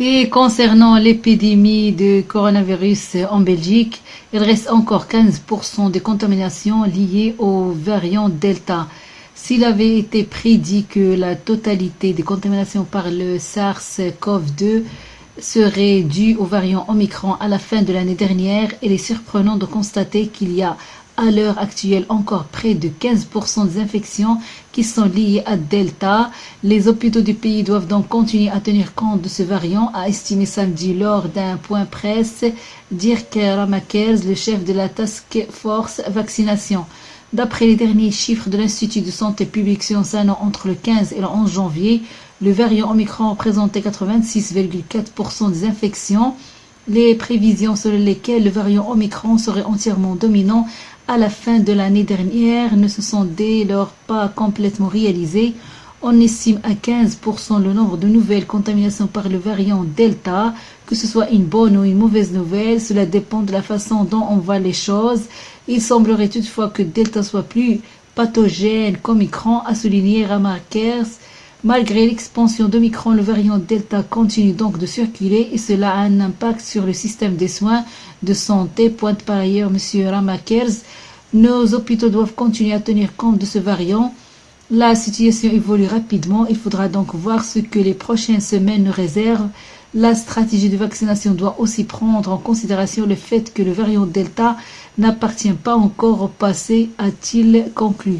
Et concernant l'épidémie de coronavirus en Belgique, il reste encore 15% de contaminations liées au variant Delta. S'il avait été prédit que la totalité des contaminations par le SARS-CoV-2 serait due au variant Omicron à la fin de l'année dernière, il est surprenant de constater qu'il y a à l'heure actuelle encore près de 15% des infections qui sont liées à Delta. Les hôpitaux du pays doivent donc continuer à tenir compte de ce variant, a estimé samedi lors d'un point presse Dirk Ramakers, le chef de la Task Force Vaccination. D'après les derniers chiffres de l'Institut de santé publique concernant entre le 15 et le 11 janvier, le variant Omicron représentait 86,4% des infections. Les prévisions selon lesquelles le variant Omicron serait entièrement dominant à la fin de l'année dernière ne se sont dès lors pas complètement réalisées. On estime à 15% le nombre de nouvelles contaminations par le variant Delta. Que ce soit une bonne ou une mauvaise nouvelle, cela dépend de la façon dont on voit les choses. Il semblerait toutefois que Delta soit plus pathogène qu'Omicron, a souligné Ramakers. Malgré l'expansion d'Omicron, le variant Delta continue donc de circuler et cela a un impact sur le système des soins de santé, pointe par ailleurs M. Ramakers. Nos hôpitaux doivent continuer à tenir compte de ce variant. La situation évolue rapidement, il faudra donc voir ce que les prochaines semaines nous réservent. La stratégie de vaccination doit aussi prendre en considération le fait que le variant Delta n'appartient pas encore au passé, a-t-il conclu.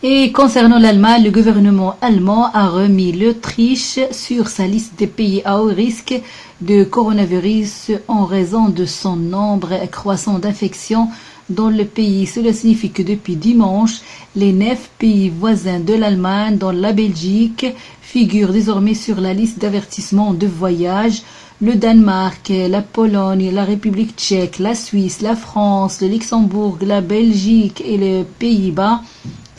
Et concernant l'Allemagne, le gouvernement allemand a remis l'Autriche sur sa liste des pays à haut risque de coronavirus en raison de son nombre croissant d'infections dans le pays. Cela signifie que depuis dimanche, les 9 pays voisins de l'Allemagne, dont la Belgique, figurent désormais sur la liste d'avertissement de voyage. Le Danemark, la Pologne, la République tchèque, la Suisse, la France, le Luxembourg, la Belgique et les Pays-Bas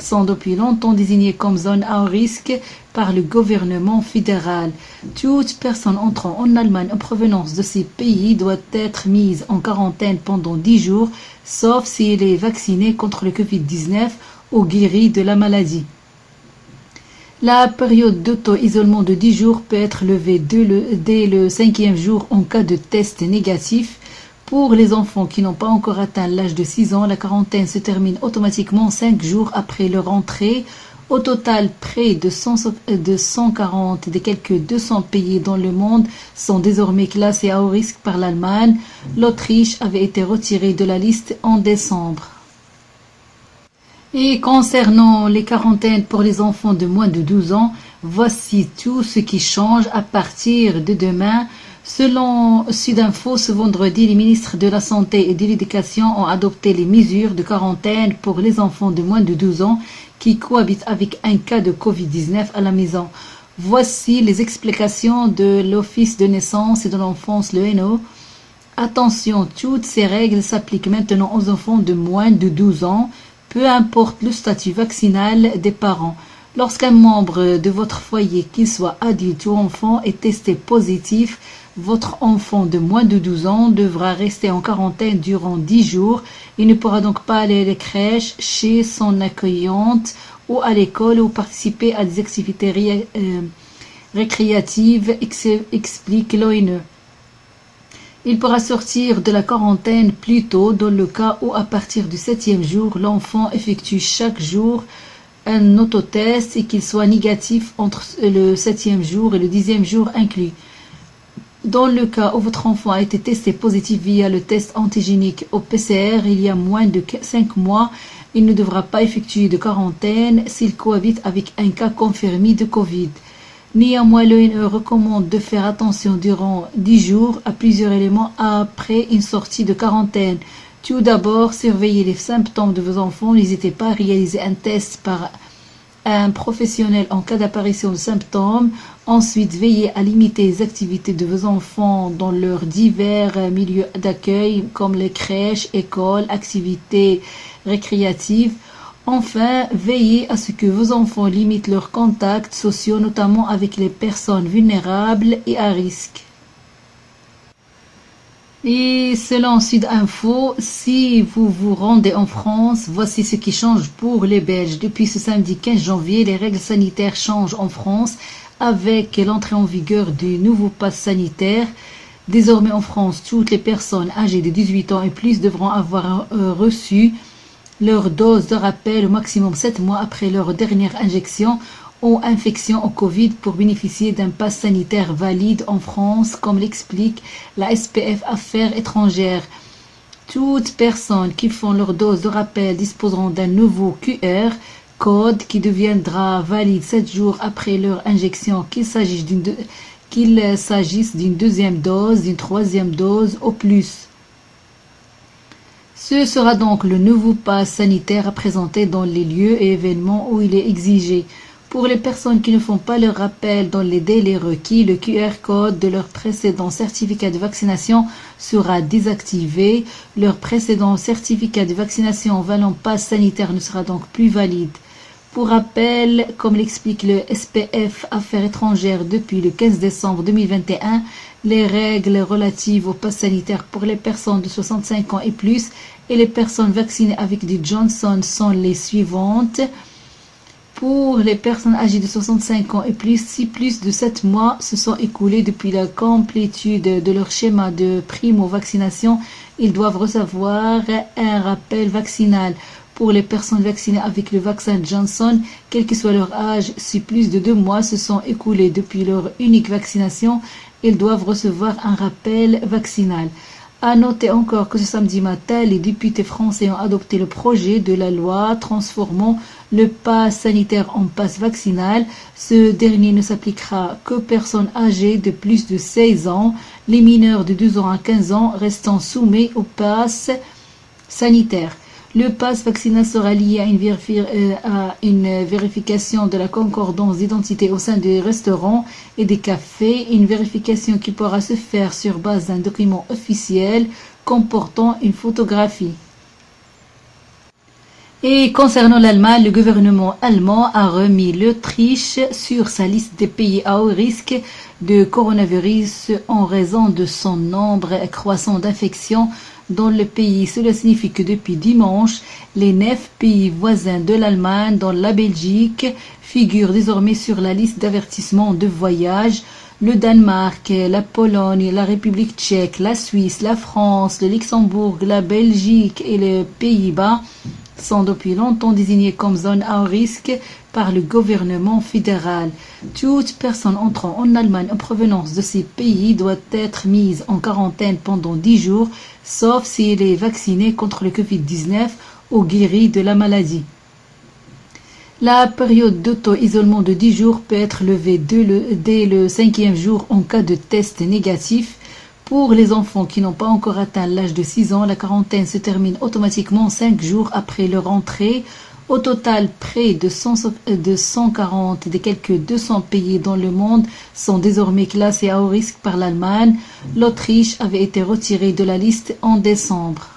sont depuis longtemps désignés comme zone à haut risque par le gouvernement fédéral. Toute personne entrant en Allemagne en provenance de ces pays doit être mise en quarantaine pendant 10 jours, sauf si elle est vaccinée contre le Covid-19 ou guérie de la maladie. La période d'auto-isolement de 10 jours peut être levée dès le 5e jour en cas de test négatif. Pour les enfants qui n'ont pas encore atteint l'âge de 6 ans, la quarantaine se termine automatiquement 5 jours après leur entrée. Au total, près de 140 des quelques 200 pays dans le monde sont désormais classés à haut risque par l'Allemagne. L'Autriche avait été retirée de la liste en décembre. Et concernant les quarantaines pour les enfants de moins de 12 ans, voici tout ce qui change à partir de demain. Selon Sudinfo, ce vendredi, les ministres de la Santé et de l'Éducation ont adopté les mesures de quarantaine pour les enfants de moins de 12 ans qui cohabitent avec un cas de Covid-19 à la maison. Voici les explications de l'Office de naissance et de l'enfance, l'ONO. Attention, toutes ces règles s'appliquent maintenant aux enfants de moins de 12 ans, peu importe le statut vaccinal des parents. Lorsqu'un membre de votre foyer, qu'il soit adulte ou enfant, est testé positif, votre enfant de moins de 12 ans devra rester en quarantaine durant 10 jours. Il ne pourra donc pas aller à la crèche, chez son accueillante ou à l'école ou participer à des activités récréatives, explique l'ONU. Il pourra sortir de la quarantaine plus tôt dans le cas où à partir du 7e jour, l'enfant effectue chaque jour un autotest et qu'il soit négatif entre le 7e jour et le 10e jour inclus. Dans le cas où votre enfant a été testé positif via le test antigénique au PCR il y a moins de 5 mois, il ne devra pas effectuer de quarantaine s'il cohabite avec un cas confirmé de Covid. Néanmoins, l'ONU recommande de faire attention durant 10 jours à plusieurs éléments après une sortie de quarantaine. Tout d'abord, surveillez les symptômes de vos enfants. N'hésitez pas à réaliser un test par un professionnel en cas d'apparition de symptômes. Ensuite, veillez à limiter les activités de vos enfants dans leurs divers milieux d'accueil comme les crèches, écoles, activités récréatives. Enfin, veillez à ce que vos enfants limitent leurs contacts sociaux, notamment avec les personnes vulnérables et à risque. Et selon Sudinfo, si vous vous rendez en France, voici ce qui change pour les Belges. Depuis ce samedi 15 janvier, les règles sanitaires changent en France. avec l'entrée en vigueur du nouveau pass sanitaire. Désormais en France, toutes les personnes âgées de 18 ans et plus devront avoir reçu leur dose de rappel au maximum 7 mois après leur dernière injection ou infection au Covid pour bénéficier d'un pass sanitaire valide en France, comme l'explique la SPF Affaires étrangères. Toutes personnes qui font leur dose de rappel disposeront d'un nouveau QR code qui deviendra valide 7 jours après leur injection, qu'il s'agisse d'une deuxième dose, d'une troisième dose au plus. Ce sera donc le nouveau pass sanitaire à présenter dans les lieux et événements où il est exigé. Pour les personnes qui ne font pas leur rappel dans les délais requis, le QR code de leur précédent certificat de vaccination sera désactivé. Leur précédent certificat de vaccination valant pass sanitaire ne sera donc plus valide. Pour rappel, comme l'explique le SPF Affaires étrangères depuis le 15 décembre 2021, les règles relatives au pass sanitaire pour les personnes de 65 ans et plus et les personnes vaccinées avec du Johnson sont les suivantes. Pour les personnes âgées de 65 ans et plus, si plus de 7 mois se sont écoulés depuis la complétude de leur schéma de primo-vaccination, ils doivent recevoir un rappel vaccinal. Pour les personnes vaccinées avec le vaccin Johnson, quel que soit leur âge, si plus de 2 mois se sont écoulés depuis leur unique vaccination, ils doivent recevoir un rappel vaccinal. À noter encore que ce samedi matin, les députés français ont adopté le projet de la loi transformant le pass sanitaire en pass vaccinal. Ce dernier ne s'appliquera qu'aux personnes âgées de plus de 16 ans, les mineurs de 12 ans à 15 ans restant soumis au pass sanitaire. Le pass vaccinal sera lié à une vérification de la concordance d'identité au sein des restaurants et des cafés, une vérification qui pourra se faire sur base d'un document officiel comportant une photographie. Et concernant l'Allemagne, le gouvernement allemand a remis l'Autriche sur sa liste des pays à haut risque de coronavirus en raison de son nombre croissant d'infections dans le pays. Cela signifie que depuis dimanche, les 9 pays voisins de l'Allemagne, dont la Belgique, figurent désormais sur la liste d'avertissement de voyage. Le Danemark, la Pologne, la République tchèque, la Suisse, la France, le Luxembourg, la Belgique et les Pays-Bas sont depuis longtemps désignés comme zone à haut risque par le gouvernement fédéral. Toute personne entrant en Allemagne en provenance de ces pays doit être mise en quarantaine pendant 10 jours, sauf si elle est vaccinée contre le Covid-19 ou guérie de la maladie. La période d'auto-isolement de 10 jours peut être levée dès le 5e jour en cas de test négatif. Pour les enfants qui n'ont pas encore atteint l'âge de 6 ans, la quarantaine se termine automatiquement 5 jours après leur entrée. Au total, près de 140 des quelques 200 pays dans le monde sont désormais classés à haut risque par l'Allemagne. L'Autriche avait été retirée de la liste en décembre.